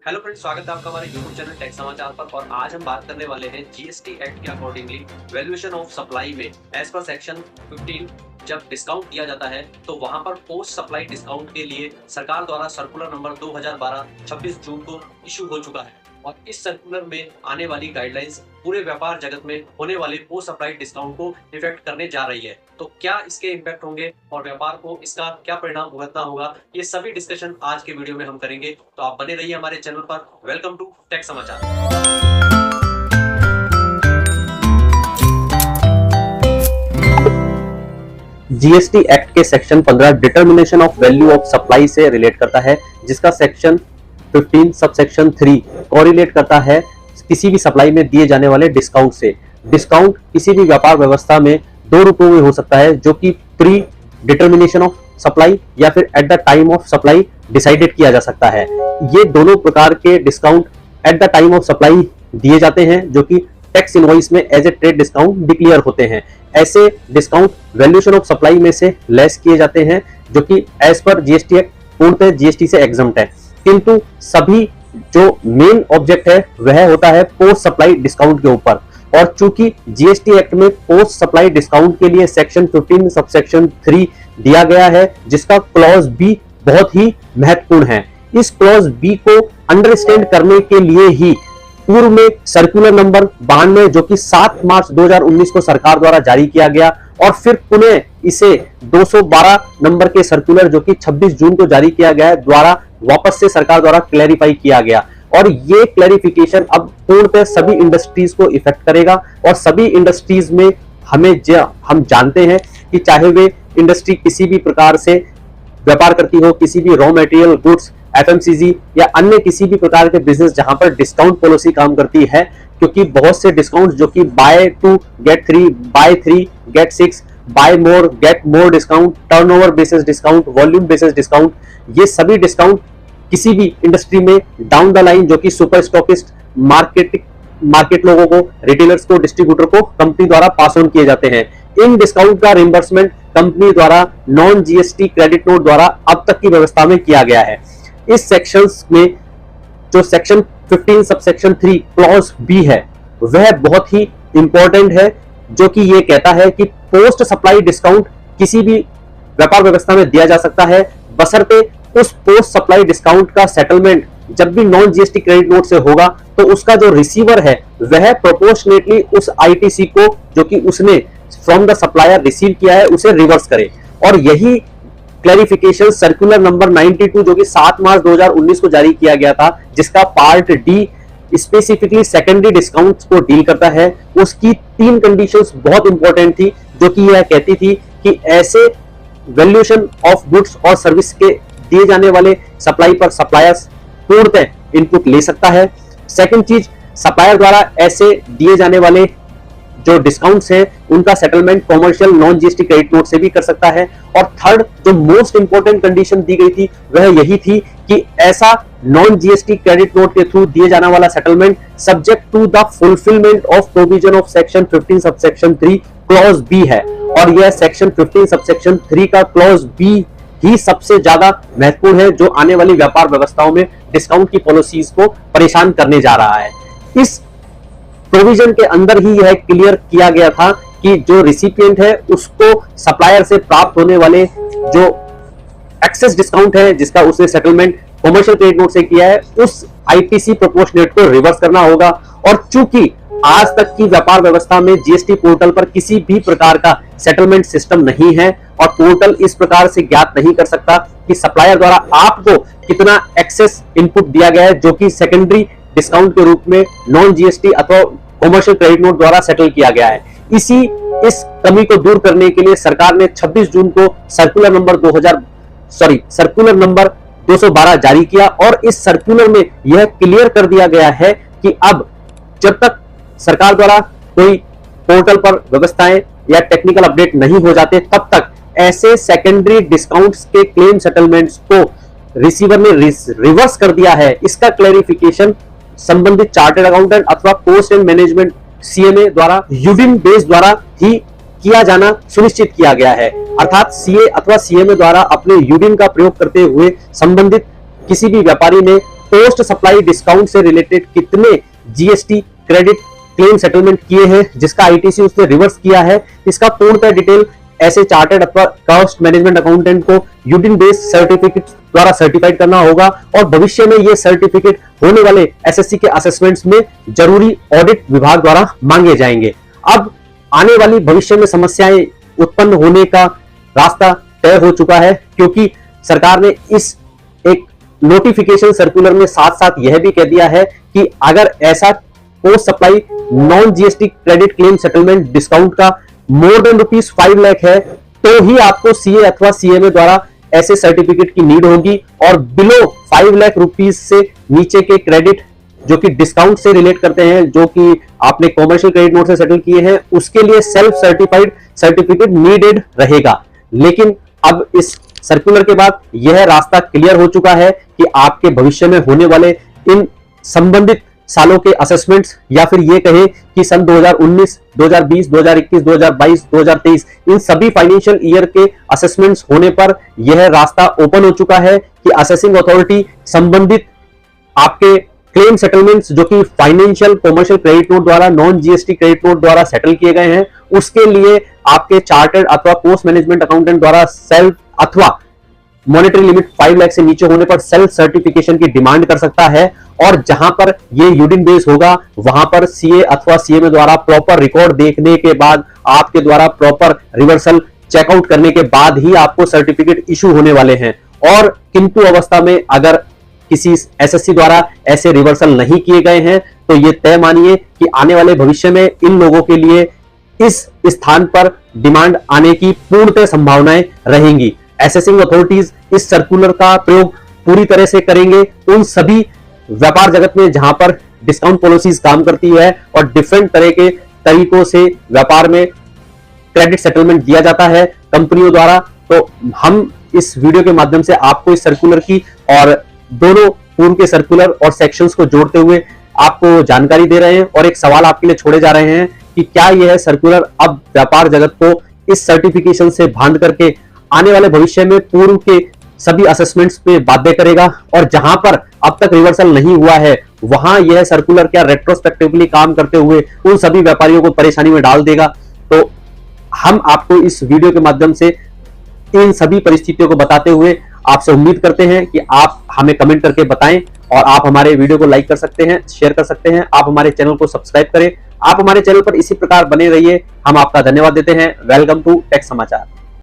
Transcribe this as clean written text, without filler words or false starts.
Hello friends, स्वागत है आपका हमारे यूट्यूब चैनल टेक समाचार पर। और आज हम बात करने वाले हैं जीएसटी एक्ट के अकॉर्डिंगली वैल्यूएशन ऑफ सप्लाई में एज पर सेक्शन 15 जब डिस्काउंट दिया जाता है तो वहां पर पोस्ट सप्लाई डिस्काउंट के लिए सरकार द्वारा सर्कुलर नंबर 2012 26 जून को इशू हो चुका है। और इस सर्कुलर में आने वाली गाइडलाइंस पूरे व्यापार जगत में होने वाले पोस्ट सप्लाई डिस्काउंट को इफेक्ट करने जा रही है। तो क्या इसके इम्पैक्ट होंगे और व्यापार को इसका क्या परिणाम भुगतना होगा, ये सभी डिस्कशन आज के वीडियो में हम करेंगे। तो आप बने रहिए हमारे चैनल पर। वेलकम टू टेक समाचार। जीएसटी एक्ट के section 15 determination of value of supply से रिलेट करता है, जिसका सेक्शन 15 सबसेक्शन 3 कोरिलेट करता है किसी भी सप्लाई में दिए जाने वाले डिस्काउंट से। डिस्काउंट किसी भी व्यापार व्यवस्था में दो रूपों में हो सकता है, जो कि प्री डिटर्मिनेशन ऑफ सप्लाई या फिर at the time of supply decided किया जा सकता है। ये दोनों प्रकार के discount at the time of supply दिए जाते हैं, जो कि टैक्स इनवॉइस में as a trade discount declare होते हैं। ऐसे डिस्काउंट वैल्यूएशन ऑफ सप्लाई में से लेस किए जाते हैं, जो कि एज पर जीएसटी एक्ट पूर्णतः जीएसटी से एग्जम्प्ट है। किंतु सभी जो मेन ऑब्जेक्ट है वह होता है पोस्ट सप्लाई डिस्काउंट के ऊपर। और चूंकि जीएसटी एक्ट में पोस्ट सप्लाई डिस्काउंट के लिए सेक्शन 15 सबसेक्शन 3 दिया गया है, जिसका क्लॉज बी बहुत ही महत्वपूर्ण है। इस क्लॉज बी को अंडरस्टैंड करने के लिए ही पूर्व में सर्कुलर नंबर 92 जो कि 7 मार्च 2019 को सरकार द्वारा जारी किया गया, और फिर पुनः इसे 212 नंबर के सर्कुलर जो कि 26 जून को जारी किया गया है द्वारा वापस से सरकार द्वारा क्लैरिफाई किया गया। और ये क्लैरिफिकेशन अब पूर्णतः सभी इंडस्ट्रीज को इफेक्ट करेगा। और सभी इंडस्ट्रीज में हम जानते हैं कि चाहे वे इंडस्ट्री किसी भी प्रकार से व्यापार करती हो, किसी भी रॉ मटेरियल गुड्स, एफएमसीजी या अन्य किसी भी प्रकार के बिजनेस जहां पर डिस्काउंट पॉलिसी काम करती है, क्योंकि बहुत से डिस्काउंट जो कि buy 2 get 3, buy 3 get 6, buy more get more discount, turnover basis discount, volume basis discount, ये सभी डिस्काउंट किसी भी इंडस्ट्री में डाउन द लाइन जो कि सुपर स्टॉकिस्ट, मार्केट लोगों को, रिटेलर्स को, डिस्ट्रीब्यूटर को कंपनी द्वारा पास ऑन किए जाते हैं। इन डिस्काउंट का रिम्बर्समेंट कंपनी द्वारा नॉन जीएसटी क्रेडिट नोट द्वारा अब तक की व्यवस्था में किया गया है। इस सेक्शंस में जो सेक्शन 15 सबसेक्शन 3 क्लॉज बी है वह बहुत ही इंपॉर्टेंट है, जो कि यह कहता है कि पोस्ट सप्लाई डिस्काउंट किसी भी व्यापार व्यवस्था में दिया जा सकता है, बशर्ते उस पोस्ट सप्लाई डिस्काउंट का सेटलमेंट जब भी नॉन जीएसटी क्रेडिट नोट से होगा तो उसका जो रिसीवर है वह प्रोपोर्शनेटली उस आईटीसी को जो कि उसने फ्रॉम द सप्लायर रिसीव किया है उसे रिवर्स करे। और यही क्लैरिफिकेशन सर्कुलर नंबर 92 जो कि 7 मार्च 2019 को जारी किया गया था, जिसका part D specifically secondary discounts को डील करता है, उसकी 3 कंडीशंस बहुत इंपॉर्टेंट थी, जो कि यह कहती थी कि ऐसे वैल्यूएशन ऑफ गुड्स और सर्विस के दिए जाने वाले सप्लाई पर सप्लायर्स पूर्णतः इनपुट ले सकता है। सेकंड चीज, सप्लायर द्वारा ऐसे दिए जाने वाले जो डिस्काउंट्स हैं उनका settlement commercial non GST credit note से भी कर सकता है। और थर्ड जो मोस्ट इंपॉर्टेंट कंडीशन दी गई थी वह यही थी कि ऐसा नॉन जीएसटी क्रेडिट नोट के थ्रू दिए जाने वाला settlement subject to the fulfilment of provision of section 15 subsection 3 clause B है। और यह सेक्शन 15 सबसेक्शन 3 का क्लॉज बी ही सबसे ज्यादा महत्वपूर्ण है, जो आने वाली व्यापार व्यवस्थाओं में डिस्काउंट की पॉलिसीज को परेशान करने जा रहा है। इस प्रोविजन के अंदर ही यह क्लियर किया गया था कि जो रिसिपिएंट है उसको सप्लायर से प्राप्त होने वाले जो एक्सेस डिस्काउंट है जिसका उसने सेटलमेंट कॉमर्शियल क्रेडिट नोट से किया है, उस आईटीसी प्रोपोर्शनेट को रिवर्स करना होगा। और चूंकि आज तक की व्यापार व्यवस्था में जीएसटी पोर्टल पर किसी भी प्रकार का सेटलमेंट सिस्टम नहीं है और पोर्टल इस प्रकार से ज्ञात नहीं कर सकता कि सप्लायर द्वारा आपको कितना एक्सेस इनपुट दिया गया है, जो कि सेकेंडरी डिस्काउंट के रूप में नॉन जीएसटी अथवा कॉमर्शियल क्रेडिट नोट द्वारा सेटल किया गया है। इस कमी को दूर करने के लिए सरकार ने 26 जून को सर्कुलर नंबर 212 जारी किया। और इस सर्कुलर में यह क्लियर कर दिया गया है कि अब जब तक सरकार द्वारा कोई पोर्टल पर व्यवस्थाएं या टेक्निकल अपडेट नहीं हो जाते, तब तक ऐसे सेकेंडरी डिस्काउंट्स के क्लेम सेटलमेंट्स को रिसीवर ने रिवर्स कर दिया है। इसका क्लैरिफिकेशन संबंधित चार्टर्ड अकाउंटेंट अथवा कॉस्ट एंड मैनेजमेंट सीएमए द्वारा यूडिन बेस द्वारा ही किया जाना सुनिश्चित किया गया है। अर्थात सीए अथवा सीएमए द्वारा अपने यूडिन का प्रयोग करते हुए संबंधित किसी भी व्यापारी ने पोस्ट सप्लाई डिस्काउंट से रिलेटेड कितने जीएसटी क्रेडिट क्लेम सेटलमेंट किए हैं, जिसका आईटीसी उसने रिवर्स किया है, इसका पूर्णतः डिटेल ऐसे चार्टर्ड अथवा कॉस्ट मैनेजमेंट अकाउंटेंट को यूडिन बेस्ड सर्टिफिकेट द्वारा सर्टिफाइड करना होगा और भविष्य में ये सर्टिफिकेट होने वाले एसएससी के असेसमेंट्स में जरूरी ऑडिट विभाग द्वारा मांगे जाएंगे। अब आने वाली भविष्य में समस्याएं उत्पन्न होने का रास्ता तय हो चुका है, क्योंकि सरकार ने इस एक नोटिफिकेशन सर्कुलर में साथ साथ यह भी कह दिया है कि अगर ऐसा post supply non GST credit claim settlement discount का मोर देन ₹5 लाख है तो ही आपको सीए अथवा सीएमए द्वारा ऐसे सर्टिफिकेट की नीड होगी, और बिलो 5 लाख रुपीस से नीचे के क्रेडिट जो कि डिस्काउंट से रिलेट करते हैं, जो कि आपने कॉमर्शियल क्रेडिट नोट से सेटल किए हैं, उसके लिए सेल्फ सर्टिफाइड सर्टिफिकेट नीडेड रहेगा। लेकिन अब इस सर्कुलर के बाद यह रास्ता क्लियर हो चुका है कि आपके भविष्य में होने वाले इन संबंधित सालों के असेसमेंट्स या फिर ये कहें कि सन 2019, 2020, 2021, 2022, 2023 इन सभी फाइनेंशियल ईयर के असेसमेंट्स होने पर यह रास्ता ओपन हो चुका है कि असेसिंग अथॉरिटी संबंधित आपके क्लेम सेटलमेंट्स जो कि फाइनेंशियल कॉमर्शियल क्रेडिट नोट द्वारा नॉन जीएसटी क्रेडिट नोट द्वारा सेटल किए गए हैं, उसके लिए आपके चार्टर्ड अथवा पोस्ट मैनेजमेंट अकाउंटेंट द्वारा सेल्फ अथवा मॉनेटरी लिमिट 5 लाख से नीचे होने पर सेल्फ सर्टिफिकेशन की डिमांड कर सकता है। और जहां पर ये यूडिन बेस होगा वहां पर सीए अथवा सीएमए द्वारा प्रॉपर रिकॉर्ड देखने के बाद आपके द्वारा प्रॉपर रिवर्सल चेकआउट करने के बाद ही आपको सर्टिफिकेट इशू होने वाले हैं। और किंतु अवस्था में अगर किसी एसएससी द्वारा ऐसे रिवर्सल नहीं किए गए हैं तो ये तय मानिए कि आने वाले भविष्य में इन लोगों के लिए इस स्थान पर डिमांड आने की पूर्णतः संभावनाएं रहेंगी। असेसिंग अथॉरिटीज इस सर्कुलर का प्रयोग पूरी तरह से करेंगे उन सभी व्यापार जगत में जहां पर डिस्काउंट पॉलिसीज काम करती है और डिफरेंट तरह के तरीकों से व्यापार में क्रेडिट सेटलमेंट दिया जाता है कंपनियों द्वारा। तो हम इस वीडियो के माध्यम से आपको इस सर्कुलर की और दोनों पूर्व के सर्कुलर और सेक्शंस को जोड़ते हुए आपको जानकारी दे रहे हैं और एक सवाल आपके लिए छोड़े जा रहे हैं कि क्या यह सर्कुलर अब व्यापार जगत को इस सर्टिफिकेशन से बांध करके आने वाले भविष्य में पूर्व के सभी असेसमेंट्स पे बाध्य करेगा, और जहां पर अब तक रिवर्सल नहीं हुआ है वहां यह सर्कुलर क्या रेट्रोस्पेक्टिवली काम करते हुए उन सभी व्यापारियों को परेशानी में डाल देगा। तो हम आपको इस वीडियो के माध्यम से इन सभी परिस्थितियों को बताते हुए आपसे उम्मीद करते हैं कि आप हमें कमेंट करके बताएं, और आप हमारे वीडियो को लाइक कर सकते हैं, शेयर कर सकते हैं, आप हमारे चैनल को सब्सक्राइब करें। आप हमारे चैनल पर इसी प्रकार बने रहिए। हम आपका धन्यवाद देते हैं। वेलकम टू टेक समाचार।